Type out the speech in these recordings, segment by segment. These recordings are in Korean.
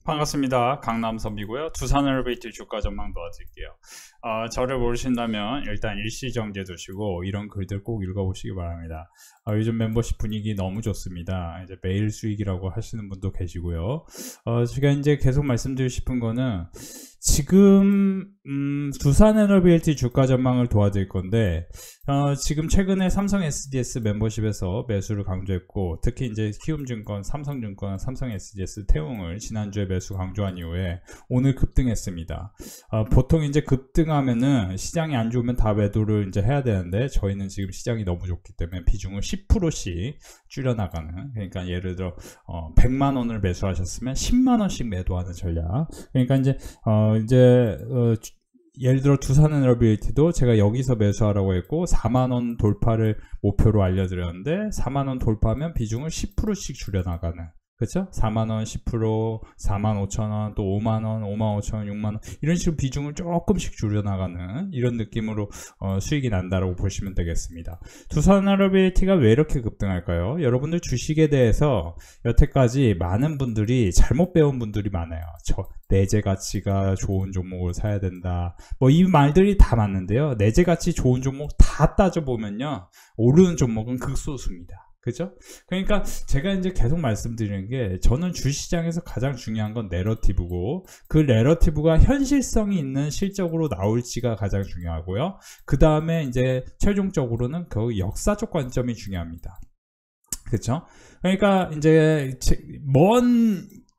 반갑습니다. 강남선비고요. 두산에너베이티 주가 전망 도와드릴게요. 저를 모르신다면 일단 일시정지 두시고 이런 글들 꼭 읽어보시기 바랍니다. 요즘 멤버십 분위기 너무 좋습니다. 이제 매일 수익이라고 하시는 분도 계시고요. 제가 이제 계속 말씀드리고 싶은 거는 지금 두산에너비티 주가 전망을 도와드릴 건데 지금 최근에 삼성 SDS 멤버십에서 매수를 강조했고, 특히 이제 키움증권, 삼성증권, 삼성 SDS 태웅을 지난주에 매수 강조한 이후에 오늘 급등했습니다. 보통 이제 급등하면은 시장이 안 좋으면 다 매도를 이제 해야 되는데, 저희는 지금 시장이 너무 좋기 때문에 비중을 10%씩 줄여나가는, 그러니까 예를 들어 100만원을 매수하셨으면 10만원씩 매도하는 전략. 그러니까 이제 예를 들어 두산에너비티도 제가 여기서 매수하라고 했고 4만원 돌파를 목표로 알려드렸는데, 4만원 돌파하면 비중을 10%씩 줄여나가는, 그렇죠? 4만원 10%, 45,000원, 또 5만원, 55,000원, 6만원 이런 식으로 비중을 조금씩 줄여나가는 이런 느낌으로 수익이 난다라고 보시면 되겠습니다. 두산에너비티가 왜 이렇게 급등할까요? 여러분들 주식에 대해서 여태까지 많은 분들이 잘못 배운 분들이 많아요. 내재 가치가 좋은 종목을 사야 된다, 뭐 이 말들이 다 맞는데요, 내재 가치 좋은 종목 다 따져보면요, 오르는 종목은 극소수입니다. 그죠? 그러니까 제가 이제 계속 말씀드리는 게, 저는 주시장에서 가장 중요한 건 내러티브고, 그 내러티브가 현실성이 있는 실적으로 나올지가 가장 중요하고요. 그 다음에 이제 최종적으로는 그 역사적 관점이 중요합니다. 그쵸? 그러니까 이제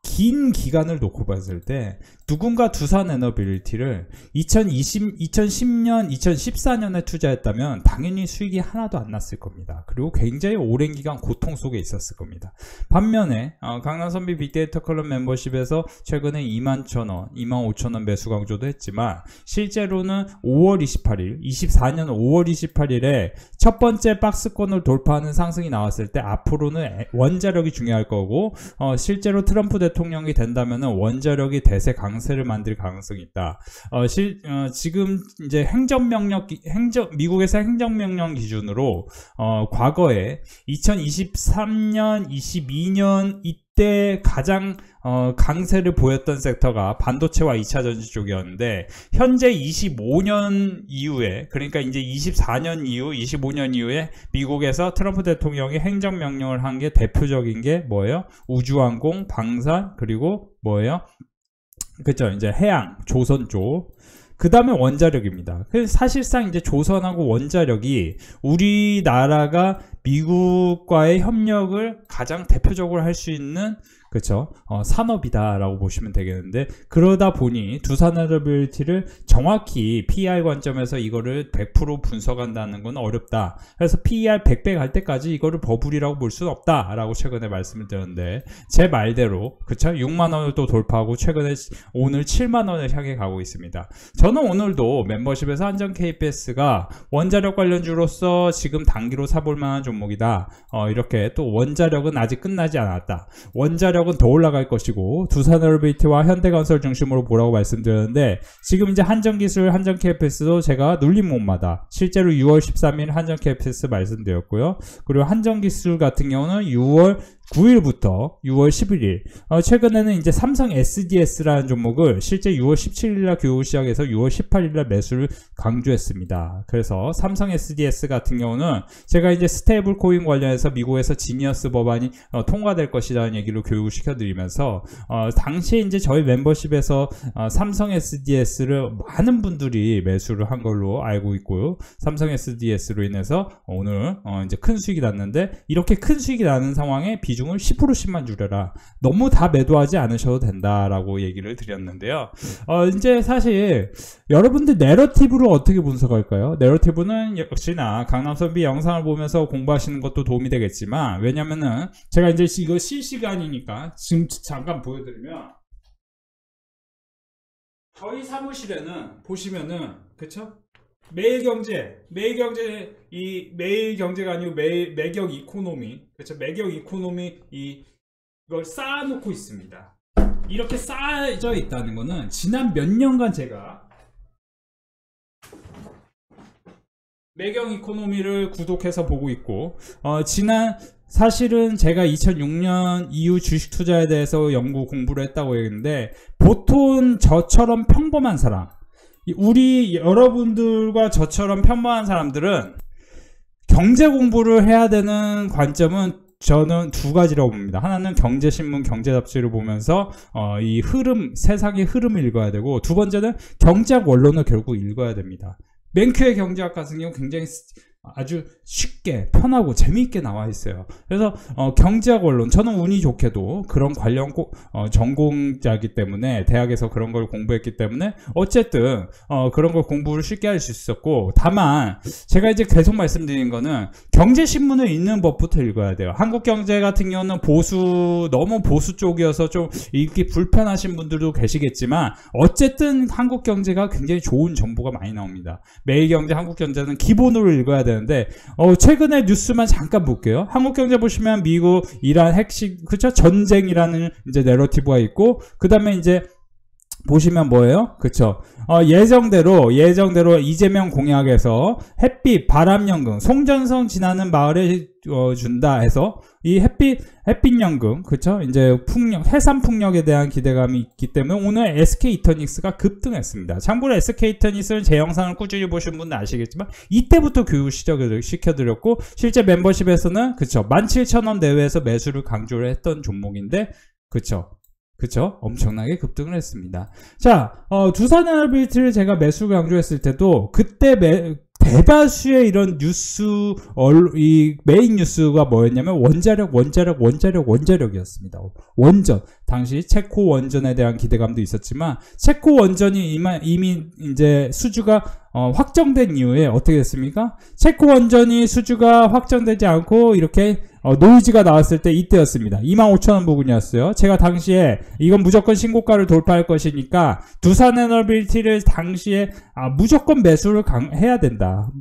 긴 기간을 놓고 봤을 때 누군가 두산에너비티를 2010년, 2014년에 투자했다면 당연히 수익이 하나도 안 났을 겁니다. 그리고 굉장히 오랜 기간 고통 속에 있었을 겁니다. 반면에 강남선비 빅데이터 클럽 멤버십에서 최근에 21,000원, 25,000원 매수 강조도 했지만, 실제로는 5월 28일, 24년 5월 28일에 첫 번째 박스권을 돌파하는 상승이 나왔을 때 앞으로는 원자력이 중요할 거고, 실제로 트럼프 대통령이 된다면 원자력이 대세 강세를 만들 가능성이 있다. 지금 이제 미국에서 행정명령 기준으로 과거에 2023년, 22년 이때 가장 강세를 보였던 섹터가 반도체와 2차전지 쪽이었는데, 현재 25년 이후에, 그러니까 이제 24년 이후, 25년 이후에 미국에서 트럼프 대통령이 행정명령을 한 게 대표적인 게 뭐예요? 우주항공, 방산, 그리고 뭐예요? 그쵸, 이제 해양, 조선 쪽. 그 다음에 원자력입니다. 사실상 이제 조선하고 원자력이 우리나라가 미국과의 협력을 가장 대표적으로 할 수 있는, 그쵸, 산업이다라고 보시면 되겠는데, 그러다 보니 두산에너비티를 정확히 PER 관점에서 이거를 100% 분석한다는 건 어렵다. 그래서 PER 100배 갈 때까지 이거를 버블이라고 볼 수는 없다라고 최근에 말씀을 드렸는데, 제 말대로, 그쵸, 6만원을 또 돌파하고 최근에 오늘 7만원을 향해 가고 있습니다. 저는 오늘도 멤버십에서 한전 KPS가 원자력 관련주로서 지금 단기로 사볼 만한 종목이다, 이렇게, 또 원자력은 아직 끝나지 않았다, 원자력은 더 올라갈 것이고, 두산에너비티와 현대건설 중심으로 보라고 말씀드렸는데, 지금 이제 한전기술, 한전 KPS도 제가 눌린 몸마다 실제로 6월 13일 한전 KPS 말씀드렸고요. 그리고 한전기술 같은 경우는 6월 9일부터 6월 11일, 최근에는 이제 삼성 SDS라는 종목을 실제 6월 17일날 교육을 시작해서 6월 18일날 매수를 강조했습니다. 그래서 삼성 SDS 같은 경우는 제가 이제 스테이블 코인 관련해서 미국에서 지니어스 법안이 통과될 것이라는 얘기를 교육을 시켜드리면서, 당시에 이제 저희 멤버십에서 삼성 SDS를 많은 분들이 매수를 한 걸로 알고 있고요. 삼성 SDS로 인해서 오늘 이제 큰 수익이 났는데, 이렇게 큰 수익이 나는 상황에 비중을 10%씩만 줄여라, 너무 다 매도하지 않으셔도 된다라고 얘기를 드렸는데요. 이제 사실 여러분들 내러티브를 어떻게 분석할까요? 내러티브는 역시나 강남선비 영상을 보면서 공부하시는 것도 도움이 되겠지만, 왜냐면은 제가 이제 이거 실시간이니까 지금 잠깐 보여드리면, 저희 사무실에는 보시면은, 그쵸? 매일경제가 아니고 매경 이코노미, 그렇죠? 매경 이코노미 이걸 쌓아놓고 있습니다. 이렇게 쌓여져 있다는 거는 지난 몇 년간 제가 매경 이코노미를 구독해서 보고 있고, 지난 사실은 제가 2006년 이후 주식 투자에 대해서 공부를 했다고 했는데, 보통 저처럼 평범한 사람, 우리 여러분들과 저처럼 평범한 사람들은 경제 공부를 해야 되는 관점은 저는 두 가지라고 봅니다. 하나는 경제신문, 경제잡지를 보면서 이 세상의 흐름을 읽어야 되고, 두 번째는 경제학 원론을 결국 읽어야 됩니다. 맨큐의 경제학 같은 경우 굉장히 아주 쉽게 편하고 재미있게 나와 있어요. 그래서 경제학 원론, 저는 운이 좋게도 그런 관련 전공자이기 때문에, 대학에서 그런 걸 공부했기 때문에 어쨌든 그런 걸 공부를 쉽게 할 수 있었고, 다만 제가 이제 계속 말씀드린 거는 경제신문을 읽는 법부터 읽어야 돼요. 한국경제 같은 경우는 너무 보수 쪽이어서 좀 읽기 불편하신 분들도 계시겠지만, 어쨌든 한국경제가 굉장히 좋은 정보가 많이 나옵니다. 매일경제, 한국경제는 기본으로 읽어야 되는데, 최근에 뉴스만 잠깐 볼게요. 한국경제 보시면 미국, 이란 핵심, 그쵸? 전쟁이라는 이제 내러티브가 있고, 그 다음에 이제 보시면 뭐예요? 그쵸? 예정대로 이재명 공약에서 햇빛, 바람연금, 송전선 지나는 마을에 준다 해서 이 햇빛연금, 그쵸? 이제 해상 풍력에 대한 기대감이 있기 때문에 오늘 SK이터닉스가 급등했습니다. 참고로 SK이터닉스는 제 영상을 꾸준히 보신 분은 아시겠지만 이때부터 교육 시켜드렸고, 실제 멤버십에서는 그쵸? 17,000원 내외에서 매수를 강조를 했던 종목인데, 그쵸? 엄청나게 급등을 했습니다. 자, 두산에너빌리티를 제가 매수 강조했을 때도 그때 대다수의 이런 이 메인 뉴스가 뭐였냐면 원자력이었습니다. 원전. 당시 체코 원전에 대한 기대감도 있었지만, 체코 원전이 이미 이제 수주가 확정된 이후에 어떻게 됐습니까? 체코 원전이 수주가 확정되지 않고 이렇게 노이즈가 나왔을 때 이때였습니다. 25,000원 부근이었어요. 제가 당시에 이건 무조건 신고가를 돌파할 것이니까 두산에너빌리티를 당시에 무조건 매수를 해야 된다.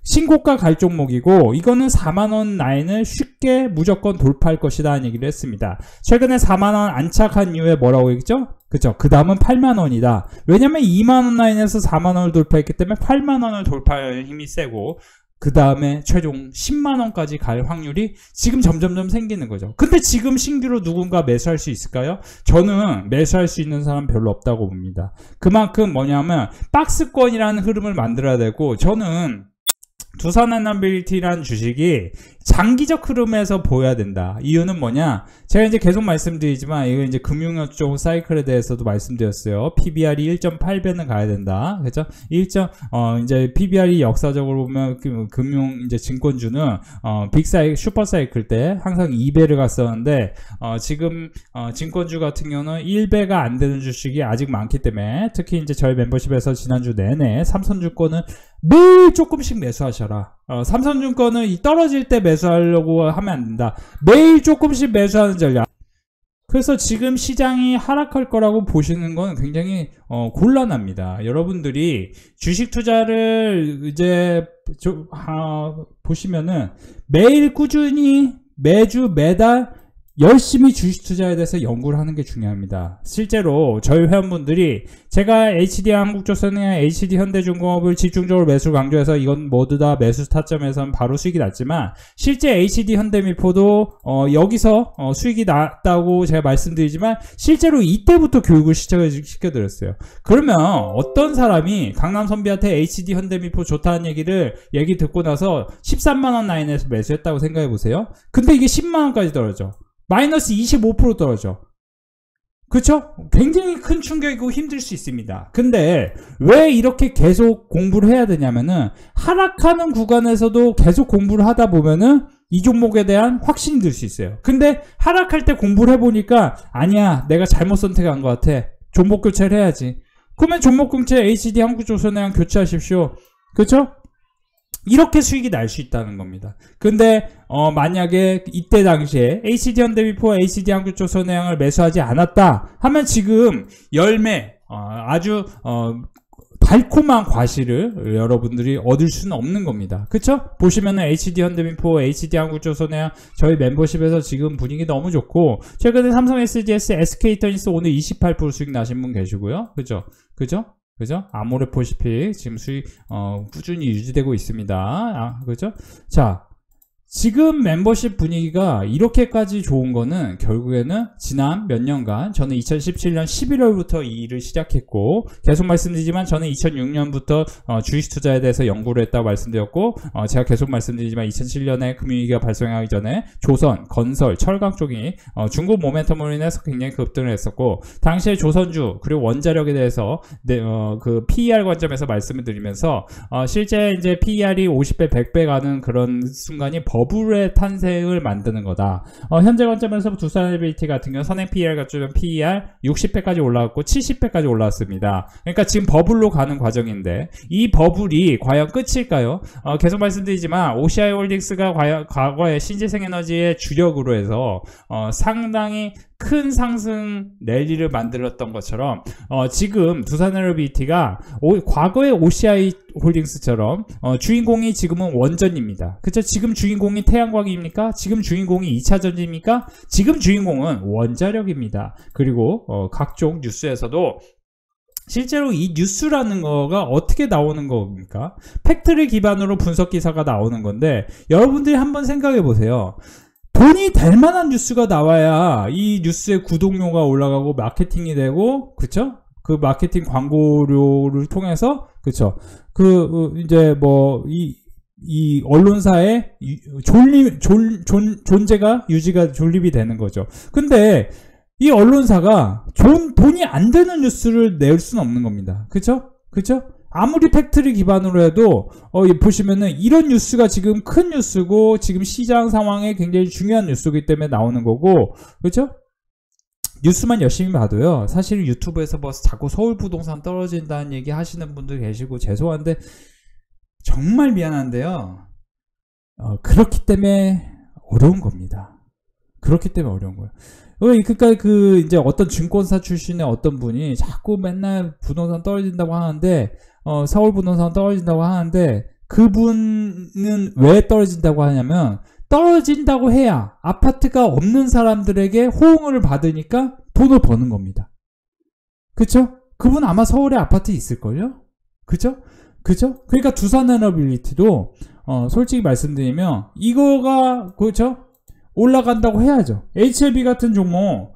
신고가 갈 종목이고, 이거는 4만원 라인을 쉽게 무조건 돌파할 것이다 하는 얘기를 했습니다. 최근에 4만원 안착한 이후에 뭐라고 했죠? 그쵸? 그 다음은 8만원이다. 왜냐면 2만원 라인에서 4만원을 돌파했기 때문에 8만원을 돌파할 힘이 세고, 그 다음에 최종 10만원까지 갈 확률이 지금 점점점 생기는 거죠. 근데 지금 신규로 누군가 매수할 수 있을까요? 저는 매수할 수 있는 사람 별로 없다고 봅니다. 그만큼 뭐냐면 박스권이라는 흐름을 만들어야 되고, 저는 두산에너빌리티라는 주식이 장기적 흐름에서 보여야 된다. 이유는 뭐냐? 제가 이제 계속 말씀드리지만, 이거 이제 금융업 쪽 사이클에 대해서도 말씀드렸어요. PBR이 1.8배는 가야 된다. 그죠? 이제 PBR이 역사적으로 보면 이제 증권주는 슈퍼 사이클 때 항상 2배를 갔었는데, 지금 증권주 같은 경우는 1배가 안 되는 주식이 아직 많기 때문에, 특히 이제 저희 멤버십에서 지난주 내내 삼성증권은 매일 조금씩 매수하셔라. 삼성증권은 떨어질 때 매수하려고 하면 안 된다. 매일 조금씩 매수하는 전략. 그래서 지금 시장이 하락할 거라고 보시는 건 굉장히 곤란합니다. 여러분들이 주식 투자를 이제 보시면은 매일 꾸준히 매달 열심히 주식 투자에 대해서 연구를 하는 게 중요합니다. 실제로 저희 회원분들이 제가 HD 한국조선이나 HD 현대중공업을 집중적으로 매수 강조해서 이건 모두 다 매수 타점에서는 바로 수익이 났지만, 실제 HD 현대미포도 여기서 수익이 났다고 제가 말씀드리지만 실제로 이때부터 교육을 시켜드렸어요. 그러면 어떤 사람이 강남선비한테 HD 현대미포 좋다는 얘기 듣고 나서 13만원 라인에서 매수했다고 생각해 보세요. 근데 이게 10만원까지 떨어져. 마이너스 25% 떨어져. 그쵸? 굉장히 큰 충격이고 힘들 수 있습니다. 근데 왜 이렇게 계속 공부를 해야 되냐면은, 하락하는 구간에서도 계속 공부를 하다 보면은 이 종목에 대한 확신이 들 수 있어요. 근데 하락할 때 공부를 해보니까, 아니야, 내가 잘못 선택한 것 같아. 종목 교체를 해야지. 그러면 종목 교체 HD 한국조선해양 교체하십시오. 그쵸? 이렇게 수익이 날 수 있다는 겁니다. 근데 만약에 이때 당시에 HD 현대미포와 HD 한국조선해양을 매수하지 않았다 하면 지금 아주 달콤한 과실을 여러분들이 얻을 수는 없는 겁니다. 그쵸? 보시면은 HD 현대미포, HD 한국조선해양 저희 멤버십에서 지금 분위기 너무 좋고, 최근에 삼성 SGS, SK이터닉스 오늘 28% 수익 나신 분 계시고요. 그죠? 아모레퍼시픽 지금 수익 꾸준히 유지되고 있습니다. 그죠? 자, 지금 멤버십 분위기가 이렇게까지 좋은 거는 결국에는 지난 몇 년간 저는 2017년 11월부터 이 일을 시작했고 계속 말씀드리지만 저는 2006년부터 주식 투자에 대해서 연구를 했다고 말씀드렸고 제가 계속 말씀드리지만 2007년에 금융위기가 발생하기 전에 조선, 건설, 철강 쪽이 중국 모멘텀으로 인해서 굉장히 급등을 했었고 당시에 조선주 그리고 원자력에 대해서 그 PER 관점에서 말씀을 드리면서 실제 이제 PER이 50배, 100배 가는 그런 순간이 버블의 탄생을 만드는 거다. 현재 관점에서 두산에너비티 같은 경우 선행 PER 갖추면 PER 60배까지 올라갔고 70배까지 올라왔습니다. 그러니까 지금 버블로 가는 과정인데 이 버블이 과연 끝일까요? 계속 말씀드리지만 OCI 홀딩스가 과거에 신재생에너지의 주력으로 해서 상당히 큰 상승 랠리를 만들었던 것처럼 지금 두산에너비티가 과거의 OCI 홀딩스처럼 주인공이 지금은 원전입니다. 그쵸? 지금 주인공이 태양광입니까? 지금 주인공이 2차전지입니까? 지금 주인공은 원자력입니다. 그리고 각종 뉴스에서도 실제로 이 뉴스라는 거가 어떻게 나오는 겁니까? 팩트를 기반으로 분석 기사가 나오는 건데 여러분들이 한번 생각해 보세요. 돈이 될 만한 뉴스가 나와야 이 뉴스의 구독료가 올라가고 마케팅이 되고, 그쵸? 그 마케팅 광고료를 통해서, 그쵸? 이제 이 언론사의 존재가, 유지가 존립이 되는 거죠. 근데 이 언론사가 돈이 안 되는 뉴스를 낼 수는 없는 겁니다. 그쵸? 그쵸? 아무리 팩트를 기반으로 해도 보시면은 이런 뉴스가 지금 큰 뉴스고 지금 시장 상황에 굉장히 중요한 뉴스이기 때문에 나오는 거고 그렇죠? 뉴스만 열심히 봐도요 사실 유튜브에서 뭐 자꾸 서울 부동산 떨어진다는 얘기 하시는 분들 계시고 죄송한데 정말 미안한데요 그렇기 때문에 어려운 겁니다. 그렇기 때문에 어려운 거예요. 그러니까 이제 어떤 증권사 출신의 어떤 분이 자꾸 맨날 부동산 떨어진다고 하는데 서울 부동산 떨어진다고 하는데 그분은 왜 떨어진다고 하냐면 떨어진다고 해야 아파트가 없는 사람들에게 호응을 받으니까 돈을 버는 겁니다. 그쵸? 그분 아마 서울에 아파트 있을걸요? 그쵸? 그쵸? 그러니까 두산에너빌리티도 솔직히 말씀드리면 이거가 그쵸? 올라간다고 해야죠. HLB 같은 종목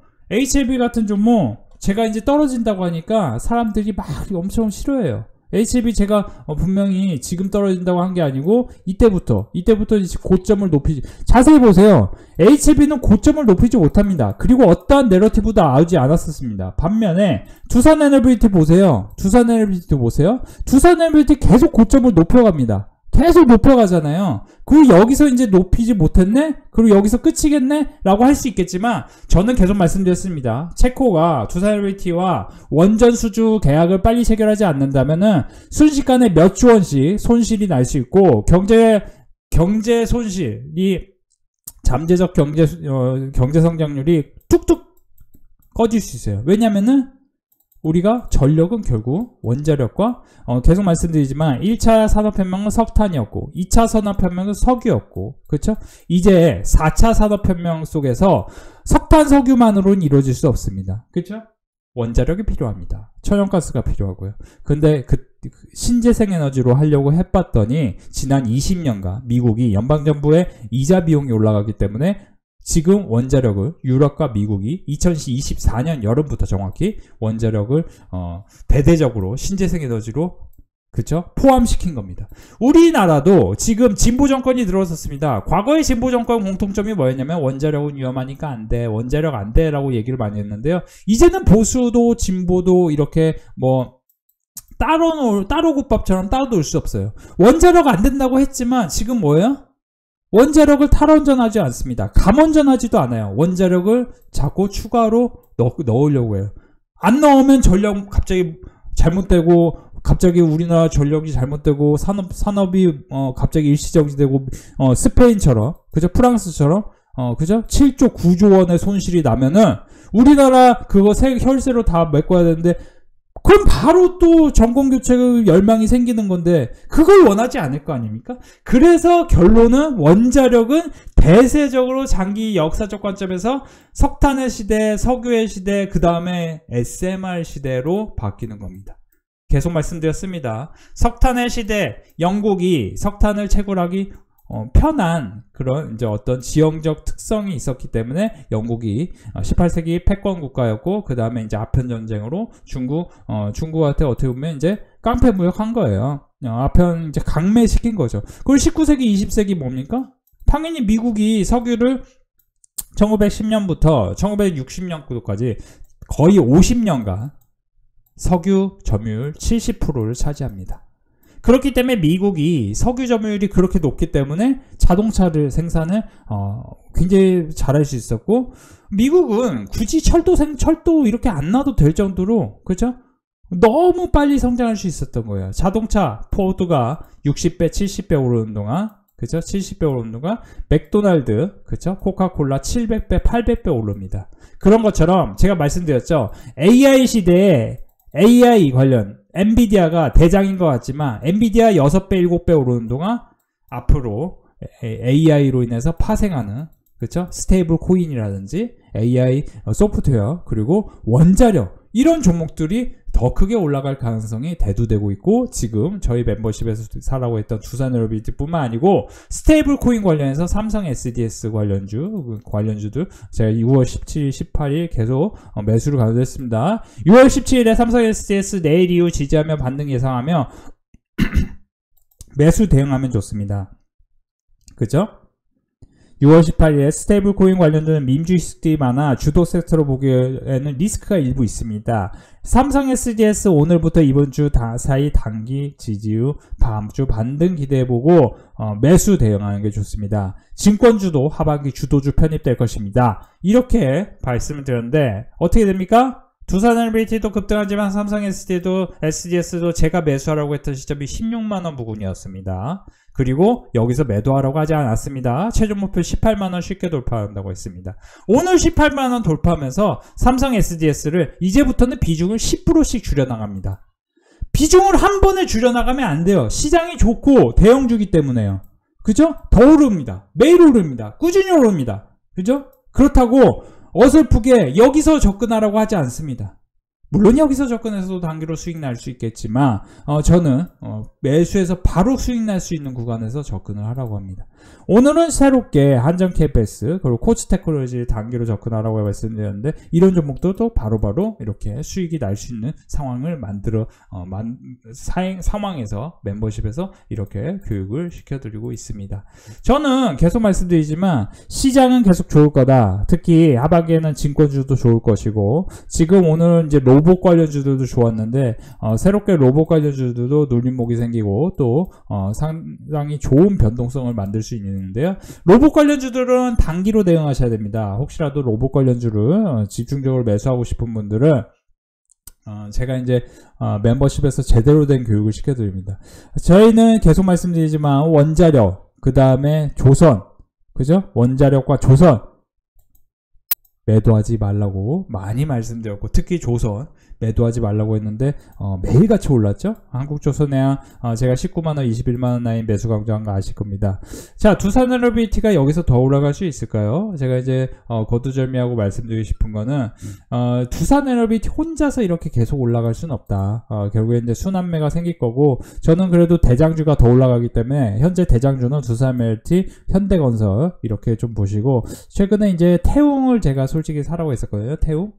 제가 이제 떨어진다고 하니까 사람들이 막 엄청 싫어해요. HLB 제가 분명히 지금 떨어진다고 한 게 아니고 이때부터 이제 고점을 높이지. 자세히 보세요. HLB는 고점을 높이지 못합니다. 그리고 어떠한 내러티브도 나오지 않았었습니다. 반면에 두산에너빌리티 보세요. 두산에너빌리티 계속 고점을 높여갑니다. 계속 높여가잖아요. 그리고 여기서 이제 높이지 못했네? 그리고 여기서 끝이겠네? 라고 할 수 있겠지만 저는 계속 말씀드렸습니다. 체코가 두산에너빌리티와 원전 수주 계약을 빨리 체결하지 않는다면은 순식간에 몇 조 원씩 손실이 날 수 있고 경제 손실이 잠재적 경제 성장률이 뚝뚝 꺼질 수 있어요. 왜냐면은 우리가 전력은 결국 원자력과 계속 말씀드리지만 1차 산업혁명은 석탄이었고 2차 산업혁명은 석유였고 그렇죠? 이제 4차 산업혁명 속에서 석탄 석유만으로는 이루어질 수 없습니다. 그렇죠? 원자력이 필요합니다. 천연가스가 필요하고요. 근데 신재생 에너지로 하려고 해봤더니 지난 20년간 미국이 연방정부의 이자 비용이 올라가기 때문에 지금 원자력을 유럽과 미국이 2024년 여름부터 정확히 원자력을 대대적으로 신재생 에너지로 그쵸? 포함시킨 겁니다. 우리나라도 지금 진보 정권이 들어섰습니다. 과거의 진보 정권 공통점이 뭐였냐면 원자력은 위험하니까 안 돼, 원자력 안 돼 라고 얘기를 많이 했는데요. 이제는 보수도 진보도 이렇게 따로 국밥처럼 따로 놀 수 없어요. 원자력 안 된다고 했지만 지금 뭐예요? 원자력을 탈원전하지 않습니다. 감원전하지도 않아요. 원자력을 자꾸 추가로 넣으려고 해요. 안 넣으면 전력 갑자기 잘못되고 갑자기 우리나라 전력이 잘못되고 산업이 갑자기 일시정지되고 스페인처럼 그죠? 프랑스처럼 그죠? 7조 9조 원의 손실이 나면은 우리나라 그거 혈세로 다 메꿔야 되는데 그럼 바로 또 정권교체 열망이 생기는 건데 그걸 원하지 않을 거 아닙니까? 그래서 결론은 원자력은 대세적으로 장기 역사적 관점에서 석탄의 시대, 석유의 시대, 그 다음에 SMR 시대로 바뀌는 겁니다. 계속 말씀드렸습니다. 석탄의 시대, 영국이 석탄을 채굴하기 편한 그런 이제 어떤 지형적 특성이 있었기 때문에 영국이 18세기 패권 국가였고, 그 다음에 이제 아편 전쟁으로 중국한테 어떻게 보면 이제 깡패 무역한 거예요. 아편 이제 강매시킨 거죠. 그리고 19세기, 20세기 뭡니까? 당연히 미국이 석유를 1910년부터 1960년까지 거의 50년간 석유 점유율 70%를 차지합니다. 그렇기 때문에 미국이 석유 점유율이 그렇게 높기 때문에 자동차를 생산을 굉장히 잘할 수 있었고, 미국은 굳이 철도 이렇게 안 놔도 될 정도로, 그죠? 너무 빨리 성장할 수 있었던 거예요. 자동차 포드가 60배, 70배 오르는 동안, 그죠? 70배 오르는 동안 맥도날드, 그죠? 코카콜라 700배, 800배 오릅니다. 그런 것처럼 제가 말씀드렸죠. AI 시대에 AI 관련 엔비디아가 대장인 것 같지만, 엔비디아 6배, 7배 오르는 동안 앞으로 AI로 인해서 파생하는, 그렇죠? 스테이블 코인이라든지 AI 소프트웨어, 그리고 원자력, 이런 종목들이 더 크게 올라갈 가능성이 대두되고 있고, 지금 저희 멤버십에서 사라고 했던 두산에너비티뿐만 아니고 스테이블 코인 관련해서 삼성 SDS 관련주들 제가 6월 17일, 18일 계속 매수를 가져했습니다. 6월 17일에 삼성 SDS 내일 이후 지지하며 반등 예상하며 매수 대응하면 좋습니다. 그죠? 6월 18일에 스테이블 코인 관련된 민주주의 수익들이 많아 주도 섹터로 보기에는 리스크가 일부 있습니다. 삼성 SDS 오늘부터 이번 주 사이 단기 지지 후 다음 주 반등 기대해보고 매수 대응하는 게 좋습니다. 증권주도 하반기 주도주 편입될 것입니다. 이렇게 말씀을 드렸는데 어떻게 됩니까? 두산에너비티도 급등하지만 삼성 SDS도 제가 매수하라고 했던 시점이 16만원 부근이었습니다. 그리고 여기서 매도하라고 하지 않았습니다. 최종 목표 18만원 쉽게 돌파한다고 했습니다. 오늘 18만원 돌파하면서 삼성 SDS를 이제부터는 비중을 10%씩 줄여나갑니다. 비중을 한 번에 줄여나가면 안 돼요. 시장이 좋고 대형주기 때문에요. 그죠? 더 오릅니다. 매일 오릅니다. 꾸준히 오릅니다. 그죠? 그렇다고 어설프게 여기서 접근하라고 하지 않습니다. 물론 여기서 접근해서도 단기로 수익 날 수 있겠지만 저는 매수해서 바로 수익 날 수 있는 구간에서 접근을 하라고 합니다. 오늘은 새롭게 한정 KPS 그리고 코츠 테크놀로지 단기로 접근하라고 말씀드렸는데, 이런 종목들도 바로바로 이렇게 수익이 날 수 있는 상황을 상황에서 멤버십에서 이렇게 교육을 시켜드리고 있습니다. 저는 계속 말씀드리지만 시장은 계속 좋을 거다. 특히 하반기에는 증권주도 좋을 것이고, 지금 오늘은 이제 로봇 관련주들도 좋았는데 새롭게 로봇 관련주들도 눌림목이 생기고 또 상당히 좋은 변동성을 만들 수 있는데요. 로봇 관련주들은 단기로 대응하셔야 됩니다. 혹시라도 로봇 관련주를 집중적으로 매수하고 싶은 분들은 제가 이제 멤버십에서 제대로 된 교육을 시켜드립니다. 저희는 계속 말씀드리지만 원자력, 그 다음에 조선, 그죠? 원자력과 조선 매도하지 말라고 많이 말씀드렸고, 특히 조선 매도하지 말라고 했는데 매일같이 올랐죠. 한국조선해양 제가 19만원 21만원 라인 매수 강조한 거 아실 겁니다. 자, 두산에너비티가 여기서 더 올라갈 수 있을까요? 제가 이제 거두절미하고 말씀드리고 싶은 거는 두산에너비티 혼자서 이렇게 계속 올라갈 수는 없다. 결국에 이제 순환매가 생길 거고, 저는 그래도 대장주가 더 올라가기 때문에 현재 대장주는 두산에너비티, 현대건설 이렇게 좀 보시고, 최근에 이제 태웅을 제가 솔직히 사라고 했었거든요. 태웅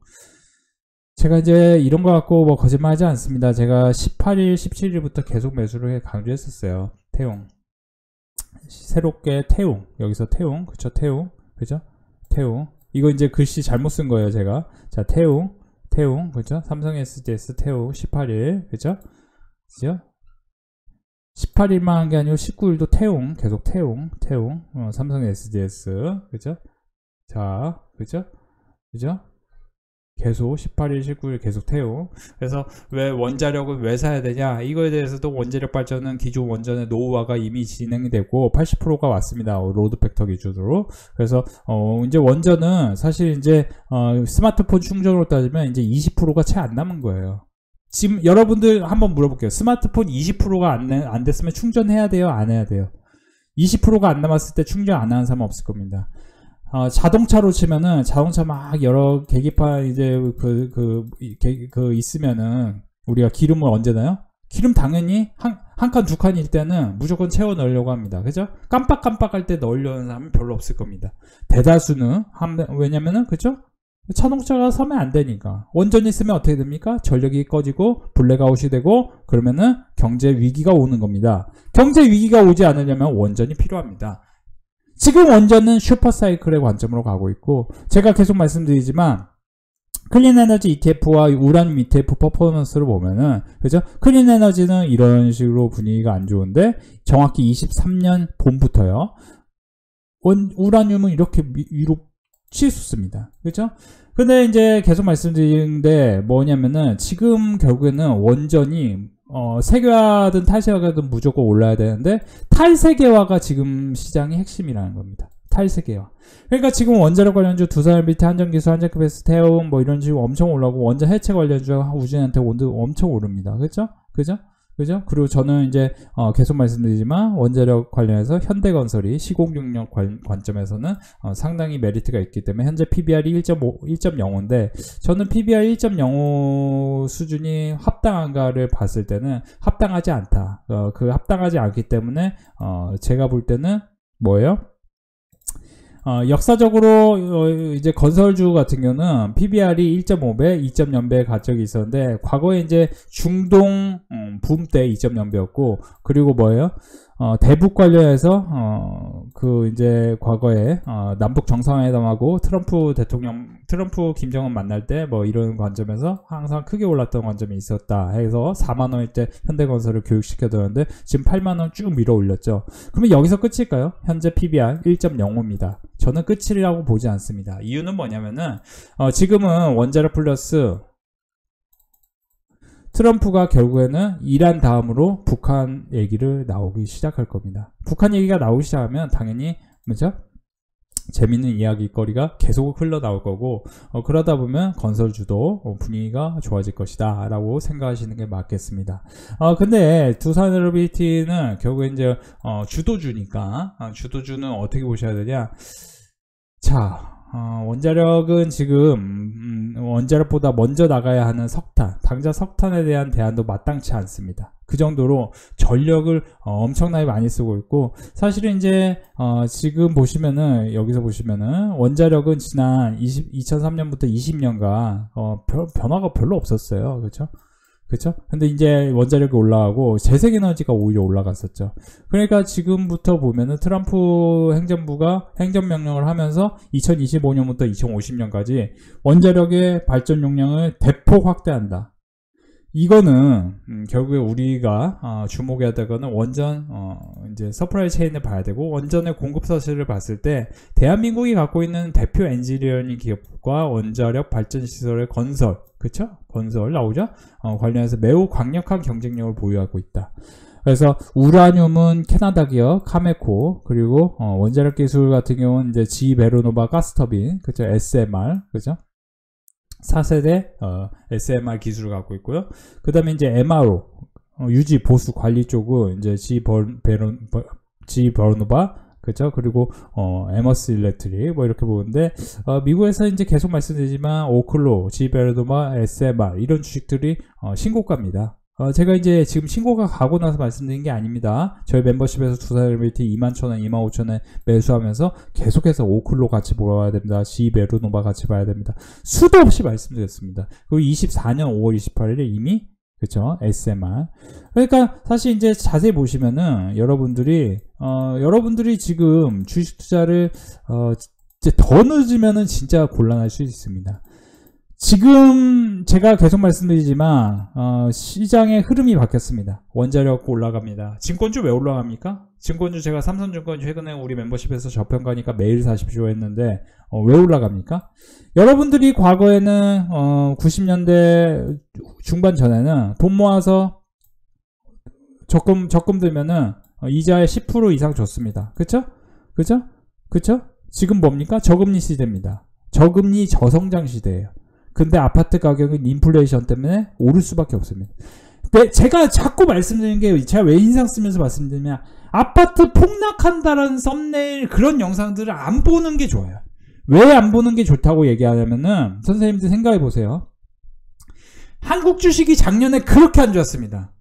제가 이제 이런 거 갖고 뭐 거짓말 하지 않습니다. 제가 18일, 17일부터 계속 매수를 강조했었어요. 태웅. 새롭게 태웅. 여기서 태웅. 그쵸? 태웅. 그죠? 태웅. 이거 이제 글씨 잘못 쓴 거예요, 제가. 자, 태웅. 그죠? 삼성 SDS 태웅. 18일. 그죠? 그죠? 18일만 한 게 아니고 19일도 태웅. 계속 태웅. 삼성 SDS. 그죠? 자, 그죠? 계속 18일, 19일 계속 태용. 그래서 왜 원자력을 왜 사야 되냐, 이거에 대해서도 원자력 발전은 기존 원전의 노후화가 이미 진행되고 80%가 왔습니다. 로드 팩터 기준으로. 그래서 이제 원전은 사실 이제 스마트폰 충전으로 따지면 이제 20%가 채 안 남은 거예요. 지금 여러분들 한번 물어볼게요. 스마트폰 20%가 안 됐으면 충전해야 돼요, 안 해야 돼요? 20%가 안 남았을 때 충전 안 하는 사람 없을 겁니다. 자동차로 치면은 자동차 막 여러 계기판 이제 있으면은 우리가 기름을 언제 넣어요? 기름 당연히 한 칸, 두 칸일 때는 무조건 채워 넣으려고 합니다. 그죠? 깜빡깜빡할 때 넣으려는 사람은 별로 없을 겁니다. 대다수는, 왜냐면은, 그죠? 자동차가 서면 안 되니까. 원전이 있으면 어떻게 됩니까? 전력이 꺼지고, 블랙아웃이 되고, 그러면은 경제 위기가 오는 겁니다. 경제 위기가 오지 않으려면 원전이 필요합니다. 지금 원전은 슈퍼사이클의 관점으로 가고 있고, 제가 계속 말씀드리지만, 클린 에너지 ETF와 우라늄 ETF 퍼포먼스를 보면은, 그죠? 클린 에너지는 이런 식으로 분위기가 안 좋은데, 정확히 23년 봄부터요. 우라늄은 이렇게 위로 치솟습니다. 그죠? 근데 이제 계속 말씀드리는데, 뭐냐면은, 지금 결국에는 원전이, 세계화든 탈세계화든 무조건 올라야 되는데, 탈세계화가 지금 시장의 핵심이라는 겁니다. 탈세계화. 그러니까 지금 원자력 관련주 두산엘비티, 한전기술, 한전캐패스, 태움 뭐 이런 식으로 엄청 올라오고 원전 해체 관련주 우진한테 엄청 오릅니다. 그죠? 그죠? 그죠? 그리고 저는 이제 계속 말씀드리지만 원자력 관련해서 현대건설이 시공육력 관점에서는 상당히 메리트가 있기 때문에 현재 PBR이 1.05인데 저는 PBR 1.05 수준이 합당한가를 봤을 때는 합당하지 않다. 그 합당하지 않기 때문에 제가 볼 때는 뭐예요? 역사적으로 이제 건설주 같은 경우는 PBR이 1.5배, 2.0배의 가격이 있었는데 과거에 이제 중동 붐 때 2.0배였고 그리고 뭐예요? 대북 관련해서 그 이제 과거에 남북 정상회담하고 트럼프 김정은 만날 때 뭐 이런 관점에서 항상 크게 올랐던 관점이 있었다 해서 4만 원일 때 현대건설을 교육시켜줬는데 지금 8만 원 쭉 밀어 올렸죠. 그러면 여기서 끝일까요? 현재 PBR 1.05입니다. 저는 끝이라고 보지 않습니다. 이유는 뭐냐면은 지금은 원자력 플러스 트럼프가 결국에는 이란 다음으로 북한 얘기를 나오기 시작할 겁니다. 북한 얘기가 나오기 시작하면 당연히 뭐죠? 재밌는 이야기거리가 계속 흘러나올 거고 그러다 보면 건설주도 분위기가 좋아질 것이다 라고 생각하시는 게 맞겠습니다. 근데 두산에너비티는 결국에 이제 주도주니까 주도주는 어떻게 보셔야 되냐. 자, 원자력은 지금 원자력보다 먼저 나가야 하는 석탄, 당장 석탄에 대한 대안도 마땅치 않습니다. 그 정도로 전력을 엄청나게 많이 쓰고 있고 사실은 이제 지금 보시면은 여기서 보시면은 원자력은 지난 2003년부터 20년간 변화가 별로 없었어요. 그렇죠? 그쵸? 근데 이제 원자력이 올라가고 재생에너지가 오히려 올라갔었죠. 그러니까 지금부터 보면은 트럼프 행정부가 행정명령을 하면서 2025년부터 2050년까지 원자력의 발전 용량을 대폭 확대한다. 이거는 결국에 우리가 주목해야 될 거는 원전 이제 서프라이 체인을 봐야 되고 원전의 공급 사실을 봤을 때 대한민국이 갖고 있는 대표 엔지니어링 기업과 원자력 발전 시설의 건설, 그쵸? 건설 나오죠? 관련해서 매우 강력한 경쟁력을 보유하고 있다. 그래서 우라늄은 캐나다 기업 카메코, 그리고 원자력 기술 같은 경우는 이제 GE 베르노바 가스터빈, 그죠? SMR, 그죠? 4세대 SMR 기술을 갖고 있고요. 그 다음에 이제 MRO 유지 보수 관리 쪽은 이제 GE 베르노바, 그죠? 그리고 에머스 일렉트릭 뭐 이렇게 보는데 미국에서 이제 계속 말씀드리지만 오클로, GE 베르노바, SMR 이런 주식들이 신고가입니다. 제가 이제 지금 신고가 가고 나서 말씀드린 게 아닙니다. 저희 멤버십에서 두산에너비티 21,000원, 25,000원 매수하면서 계속해서 오클로 같이 보아야 됩니다. GE 베르노바 같이 봐야 됩니다. 수도 없이 말씀드렸습니다. 그리고 24년 5월 28일에 이미 그쵸? SMR. 그러니까 사실 이제 자세히 보시면은 여러분들이 지금 주식 투자를 이제 더 늦으면은 진짜 곤란할 수 있습니다. 지금 제가 계속 말씀드리지만 시장의 흐름이 바뀌었습니다. 원자력 올라갑니다. 증권주 왜 올라갑니까? 증권주 제가 삼성증권 최근에 우리 멤버십에서 저평가니까 매일 사십시오 했는데 왜 올라갑니까? 여러분들이 과거에는 90년대 중반 전에는 돈 모아서 적금 들면은 이자에 10% 이상 줬습니다. 그쵸? 그쵸? 그쵸? 지금 뭡니까? 저금리 시대입니다. 저금리 저성장 시대예요. 근데 아파트 가격은 인플레이션 때문에 오를 수밖에 없습니다. 근데 제가 자꾸 말씀드리는 게 제가 왜 인상 쓰면서 말씀드리면 아파트 폭락한다라는 썸네일 그런 영상들을 안 보는 게 좋아요. 왜 안 보는 게 좋다고 얘기하냐면은 선생님들 생각해 보세요. 한국 주식이 작년에 그렇게 안 좋았습니다.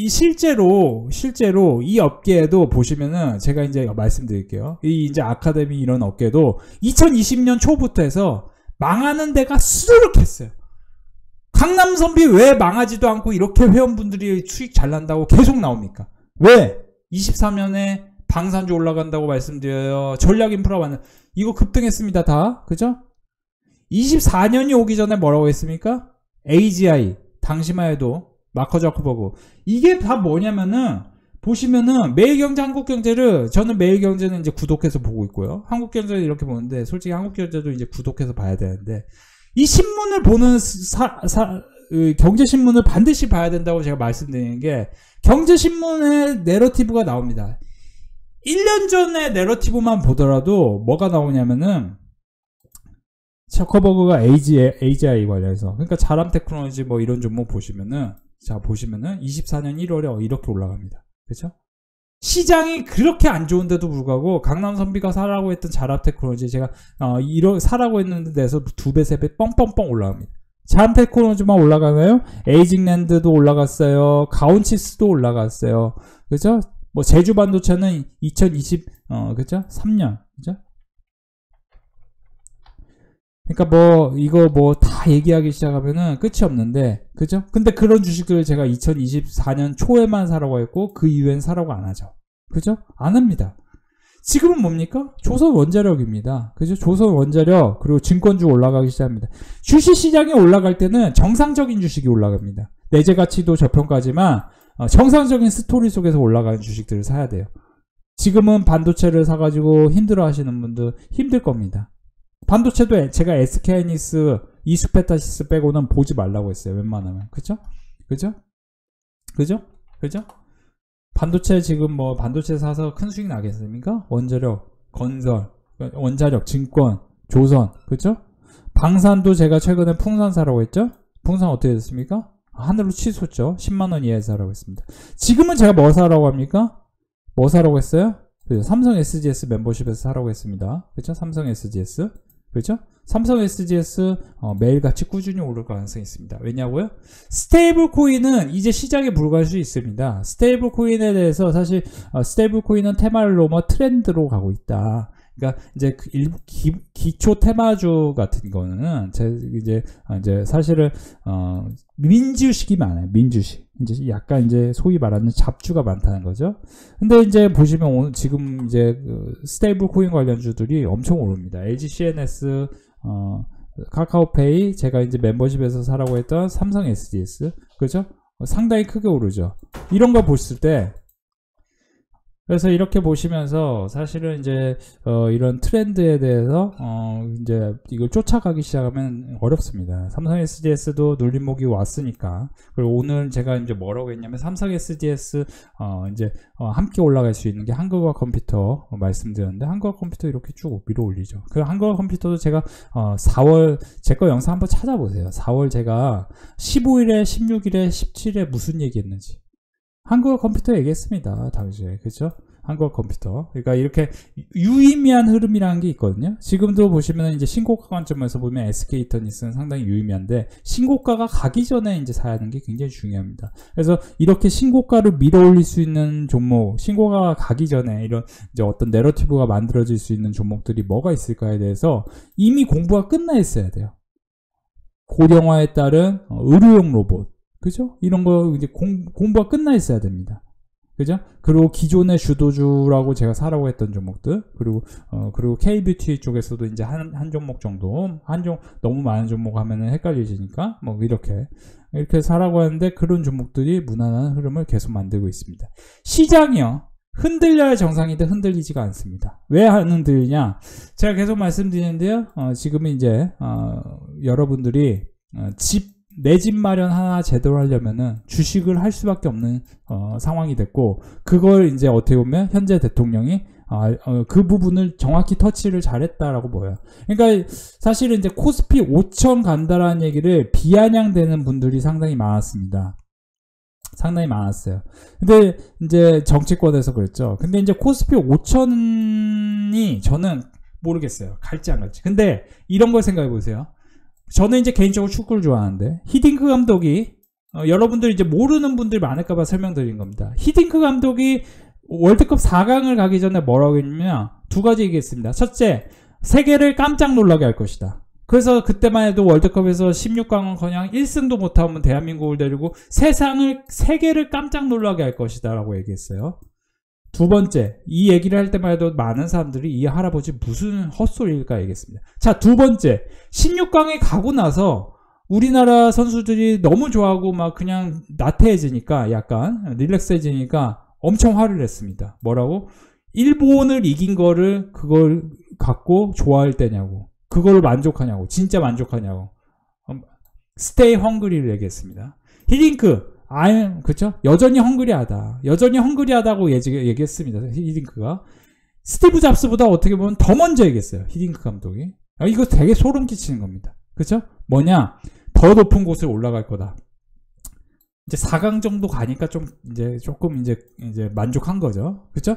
실제로 이 업계에도 보시면은 제가 이제 말씀드릴게요. 이 이제 아카데미 이런 업계도 2020년 초부터 해서 망하는 데가 수두룩했어요. 강남선비 왜 망하지도 않고 이렇게 회원분들이 수익 잘 난다고 계속 나옵니까? 왜? 23년에 방산주 올라간다고 말씀드려요. 전략인프라 완전 이거 급등했습니다. 다. 그죠? 24년이 오기 전에 뭐라고 했습니까? AGI 당시만 해도 마커 자커버그 이게 다 뭐냐면은 보시면은 매일경제 한국경제를 저는 매일경제는 이제 구독해서 보고 있고요. 한국경제를 이렇게 보는데 솔직히 한국경제도 이제 구독해서 봐야 되는데 이 신문을 보는 경제신문을 반드시 봐야 된다고 제가 말씀드리는 게 경제신문의 내러티브가 나옵니다. 1년 전에 내러티브만 보더라도 뭐가 나오냐면은 자커버그가 AGI 관련해서 그러니까 자람 테크놀로지 뭐 이런 종목 보시면은 자 보시면은 24년 1월에 이렇게 올라갑니다. 그렇죠? 시장이 그렇게 안 좋은데도 불구하고 강남선비가 사라고 했던 자람 테크놀로지 제가 사라고 했는데 내서 2배 3배 뻥뻥뻥 올라갑니다. 자람 테크놀로지만 올라가나요? 에이징랜드도 올라갔어요. 가온치스도 올라갔어요. 그죠? 뭐 제주 반도체는 그죠? 3년. 그죠? 그러니까 뭐 이거 뭐 다 얘기하기 시작하면은 끝이 없는데 그죠? 근데 그런 주식들을 제가 2024년 초에만 사라고 했고 그 이후엔 사라고 안 하죠. 그죠? 안 합니다. 지금은 뭡니까? 조선원자력입니다. 그죠? 조선원자력 그리고 증권주 올라가기 시작합니다. 주식시장이 올라갈 때는 정상적인 주식이 올라갑니다. 내재가치도 저평가지만 정상적인 스토리 속에서 올라가는 주식들을 사야 돼요. 지금은 반도체를 사가지고 힘들어 하시는 분들 힘들 겁니다. 반도체도 제가 SK하이닉스, 이수페타시스 빼고는 보지 말라고 했어요. 웬만하면. 그죠? 그죠? 그죠? 그죠? 반도체 지금 뭐 반도체 사서 큰 수익 나겠습니까? 원자력, 건설, 원자력, 증권, 조선. 그죠? 방산도 제가 최근에 풍산 사라고 했죠? 풍산 어떻게 됐습니까? 하늘로 치솟죠. 10만원 이하에 사라고 했습니다. 지금은 제가 뭐 사라고 합니까? 뭐 사라고 했어요? 그죠? 삼성 SGS 멤버십에서 사라고 했습니다. 그죠? 삼성 SGS. 그렇죠? 삼성 SGS 매일같이 꾸준히 오를 가능성이 있습니다. 왜냐고요? 스테이블 코인은 이제 시장에 불과할 수 있습니다. 스테이블 코인에 대해서 사실 스테이블 코인은 테마로 트렌드로 가고 있다. 그러니까 이제 기초 테마주 같은 거는 이제 사실은 민주식이 많아요. 민주식. 이제 약간 이제 소위 말하는 잡주가 많다는 거죠. 근데 이제 보시면 오늘 지금 이제 스테이블 코인 관련주들이 엄청 오릅니다. LG CNS, 카카오페이, 제가 이제 멤버십에서 사라고 했던 삼성 SGS, 그죠? 상당히 크게 오르죠. 이런 거 보실 때 그래서 이렇게 보시면서 사실은 이제 이런 트렌드에 대해서 이제 이걸 쫓아가기 시작하면 어렵습니다. 삼성 SGS도 눌림목이 왔으니까. 그리고 오늘 제가 이제 뭐라고 했냐면 삼성 SGS 이제 함께 올라갈 수 있는 게 한국어 컴퓨터 말씀드렸는데 한국어 컴퓨터 이렇게 쭉 밀어 올리죠. 그 한국어 컴퓨터도 제가 4월 제 거 영상 한번 찾아보세요. 4월 제가 15일에 16일에 17일에 무슨 얘기했는지. 한국어 컴퓨터 얘기했습니다. 당시에. 그죠? 한국어 컴퓨터. 그러니까 이렇게 유의미한 흐름이라는 게 있거든요. 지금도 보시면 이제 신고가 관점에서 보면 SK이터니스는 상당히 유의미한데 신고가가 가기 전에 이제 사야 하는 게 굉장히 중요합니다. 그래서 이렇게 신고가를 밀어 올릴 수 있는 종목, 신고가가 가기 전에 이런 이제 어떤 내러티브가 만들어질 수 있는 종목들이 뭐가 있을까에 대해서 이미 공부가 끝나 있어야 돼요. 고령화에 따른 의료용 로봇. 그죠? 이런 거 이제 공부가 끝나 있어야 됩니다. 그죠? 그리고 기존의 주도주라고 제가 사라고 했던 종목들, 그리고 K뷰티 쪽에서도 이제 한 종목 정도, 너무 많은 종목 하면은 헷갈리시니까, 뭐, 이렇게 사라고 하는데 그런 종목들이 무난한 흐름을 계속 만들고 있습니다. 시장이요. 흔들려야 정상인데 흔들리지가 않습니다. 왜 안 흔들리냐? 제가 계속 말씀드리는데요. 지금은 이제, 여러분들이, 내 집 마련 하나 제대로 하려면은 주식을 할 수밖에 없는 상황이 됐고 그걸 이제 어떻게 보면 현재 대통령이 그 부분을 정확히 터치를 잘했다라고 보여요. 그러니까 사실은 이제 코스피 5천 간다라는 얘기를 비아냥대는 분들이 상당히 많았습니다. 상당히 많았어요. 근데 이제 정치권에서 그랬죠. 근데 이제 코스피 5천이 저는 모르겠어요. 갈지 안 갈지. 근데 이런 걸 생각해 보세요. 저는 이제 개인적으로 축구를 좋아하는데 히딩크 감독이 여러분들 이제 모르는 분들이 많을까봐 설명드린 겁니다. 히딩크 감독이 월드컵 4강을 가기 전에 뭐라고 했냐면 두 가지 얘기했습니다. 첫째, 세계를 깜짝 놀라게 할 것이다. 그래서 그때만 해도 월드컵에서 16강은커녕 1승도 못하면 대한민국을 데리고 세계를 깜짝 놀라게 할 것이다 라고 얘기했어요. 두 번째, 이 얘기를 할 때만 해도 많은 사람들이 이 할아버지 무슨 헛소리일까 얘기했습니다. 자, 두 번째, 16강에 가고 나서 우리나라 선수들이 너무 좋아하고 막 그냥 나태해지니까 약간 릴렉스해지니까 엄청 화를 냈습니다. 뭐라고? 일본을 이긴 거를 그걸 갖고 좋아할 때냐고. 그걸 만족하냐고. 진짜 만족하냐고. 스테이 헝그리를 얘기했습니다. 히딩크, 그쵸? 여전히 헝그리하다. 여전히 헝그리하다고 얘기했습니다. 히딩크가. 스티브 잡스보다 어떻게 보면 더 먼저 얘기했어요. 히딩크 감독이. 이거 되게 소름 끼치는 겁니다. 그쵸? 뭐냐? 더 높은 곳에 올라갈 거다. 이제 4강 정도 가니까 조금 만족한 거죠. 그쵸?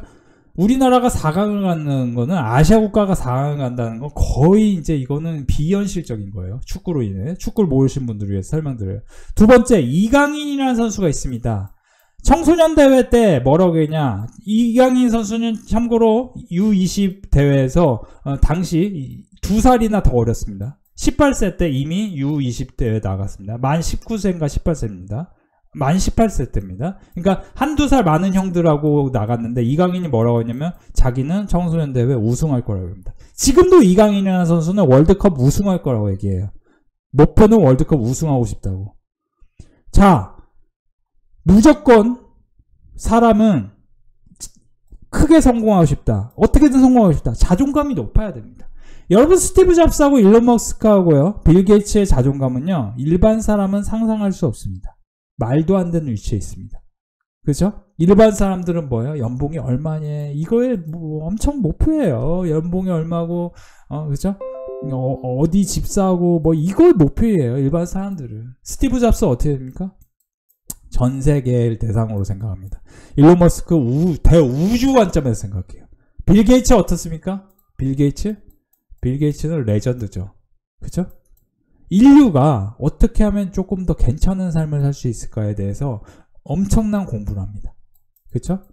우리나라가 4강을 가는 거는 아시아 국가가 4강을 간다는 건 거의 이제 이거는 비현실적인 거예요. 축구로 인해. 축구를 모르신 분들을 위해서 설명드려요. 두 번째, 이강인이라는 선수가 있습니다. 청소년 대회 때 뭐라고 했냐. 이강인 선수는 참고로 U20 대회에서 당시 2살이나 더 어렸습니다. 18세 때 이미 U20 대회 나갔습니다. 만 19세인가 18세입니다. 만 18세 때입니다. 그러니까 한두 살 많은 형들하고 나갔는데 이강인이 뭐라고 했냐면 자기는 청소년 대회 우승할 거라고 합니다. 지금도 이강인이라는 선수는 월드컵 우승할 거라고 얘기해요. 목표는 월드컵 우승하고 싶다고. 자, 무조건 사람은 크게 성공하고 싶다. 어떻게든 성공하고 싶다. 자존감이 높아야 됩니다. 여러분, 스티브 잡스하고 일론 머스크하고요, 빌 게이츠의 자존감은요, 일반 사람은 상상할 수 없습니다. 말도 안 되는 위치에 있습니다. 그죠? 일반 사람들은 뭐예요? 연봉이 얼마냐? 이거에 뭐 엄청 목표예요. 연봉이 얼마고, 그죠? 어디 집 사고, 뭐 이걸 목표예요. 일반 사람들은. 스티브 잡스 어떻게 됩니까? 전 세계를 대상으로 생각합니다. 일론 머스크 대우주 관점에서 생각해요. 빌 게이츠 어떻습니까? 빌 게이츠는 레전드죠. 그죠? 인류가 어떻게 하면 조금 더 괜찮은 삶을 살 수 있을까에 대해서 엄청난 공부를 합니다. 그쵸?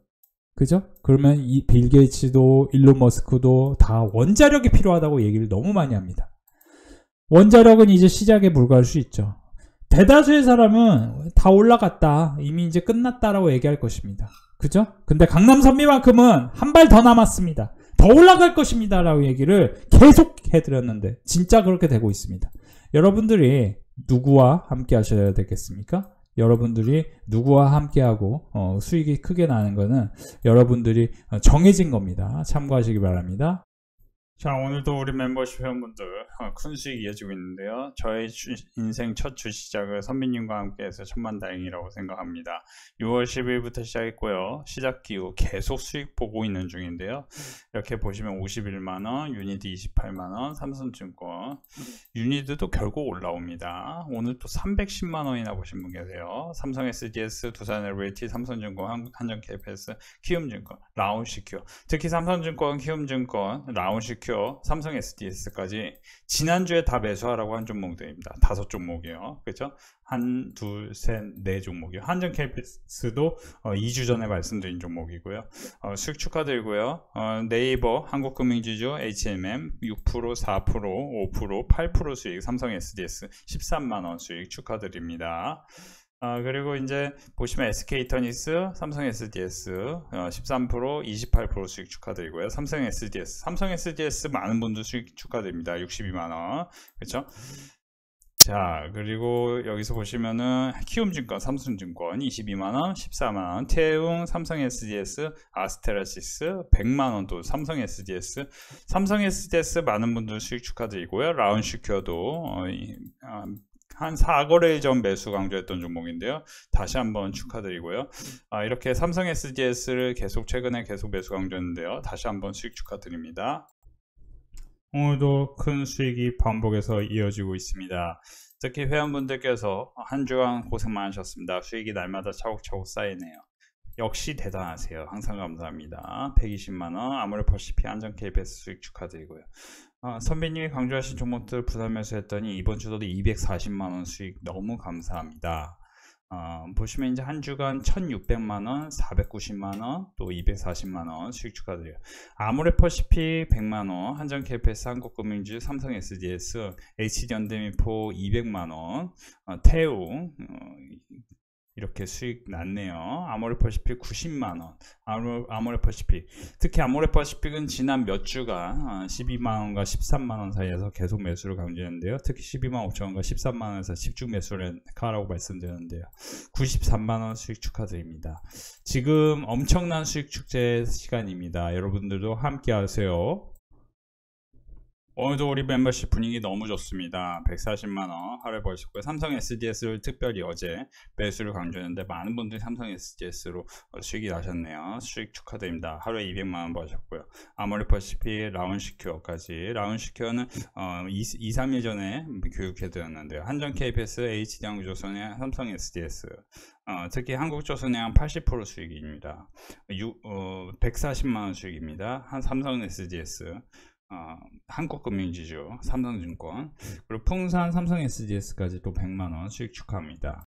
그죠? 그러면 이 빌 게이츠도 일론 머스크도 다 원자력이 필요하다고 얘기를 너무 많이 합니다. 원자력은 이제 시작에 불과할 수 있죠. 대다수의 사람은 다 올라갔다. 이미 이제 끝났다라고 얘기할 것입니다. 그죠? 근데 강남 선미만큼은 한 발 더 남았습니다. 더 올라갈 것입니다. 라고 얘기를 계속 해드렸는데 진짜 그렇게 되고 있습니다. 여러분들이 누구와 함께 하셔야 되겠습니까? 여러분들이 누구와 함께하고 수익이 크게 나는 거는 여러분들이 정해진 겁니다. 참고하시기 바랍니다. 자, 오늘도 우리 멤버십 회원분들 큰 수익 이어지고 있는데요. 저의 인생 첫 주시작을 선비님과 함께 해서 천만다행이라고 생각합니다. 6월 10일부터 시작했고요. 시작 이후 계속 수익 보고 있는 중인데요. 이렇게 보시면 51만원, 유니드 28만원, 삼성증권, 유니드도 결국 올라옵니다. 오늘 또 310만원이나 보신 분 계세요. 삼성 SDS, 두산 LBT, 삼성증권, 한전 KPS, 키움증권, 라운시큐. 특히 삼성증권, 키움증권, 라운시큐, 삼성 SDS까지 지난주에 다 매수하라고 한 종목들입니다. 5종목이요. 그렇죠? 한, 둘, 셋, 네 종목이요. 한전 KPS도 2주 전에 말씀드린 종목이고요. 수익 축하드리고요. 네이버, 한국금융지주, HMM 6%, 4%, 5%, 8% 수익, 삼성 SDS 13만원 수익 축하드립니다. 그리고 이제 보시면 SK이터닉스, 삼성 SDS 13%, 28% 수익 축하드리고요. 삼성 SDS 많은 분들 수익 축하드립니다. 62만원. 그렇죠? 자, 그리고 여기서 보시면은 키움증권, 삼성증권 22만원, 14만원, 태웅, 삼성 SDS, 아스테라시스 100만원 또 삼성 SDS 많은 분들 수익 축하드리고요. 라운시큐어도 한 4거래일 전 매수 강조했던 종목인데요. 다시 한번 축하드리고요. 이렇게 삼성 SDS를 최근에 계속 매수 강조했는데요. 다시 한번 수익 축하드립니다. 오늘도 큰 수익이 반복해서 이어지고 있습니다. 특히 회원분들께서 한 주간 고생 많으셨습니다. 수익이 날마다 차곡차곡 쌓이네요. 역시 대단하세요. 항상 감사합니다. 120만원, 아모레퍼시피, 한전 KBS 수익 축하드리고요. 선배님이 강조하신 종목들 부담해서 했더니 이번 주도 240만원 수익 너무 감사합니다. 보시면 이제 한 주간 1600만원, 490만원, 또 240만원 수익 축하드려요. 아모레퍼시픽 100만원, 한전 KPS, 한국금융주, 삼성 SDS, HD현대미포 200만원, 태우, 이렇게 수익 났네요. 아모레퍼시픽 90만원, 아모레퍼시픽, 특히 아모레퍼시픽은 지난 몇 주가 12만원과 13만원 사이에서 계속 매수를 강조했는데요. 특히 12만 5천원과 13만원에서 집중 매수를 하라고 말씀드렸는데요. 93만원 수익 축하드립니다. 지금 엄청난 수익 축제 시간입니다. 여러분들도 함께 하세요. 오늘도 우리 멤버십 분위기 너무 좋습니다. 140만원 하루에 벌었고요. 삼성 SDS를 특별히 어제 매수를 강조했는데 많은 분들이 삼성 SDS로 수익이 나셨네요. 수익 축하드립니다. 하루에 200만원 버셨고요. 아모레퍼시픽, 라운시큐어까지. 라운시큐어는 2, 3일 전에 교육해드렸는데요. 한전 KPS, HD항공조선의 삼성 SDS, 특히 한국조선해양 80% 수익입니다. 140만원 수익입니다. 삼성 SDS, 한국금융지주, 삼성증권, 그리고 풍산 삼성 SDS까지 또 100만원 수익 축하합니다.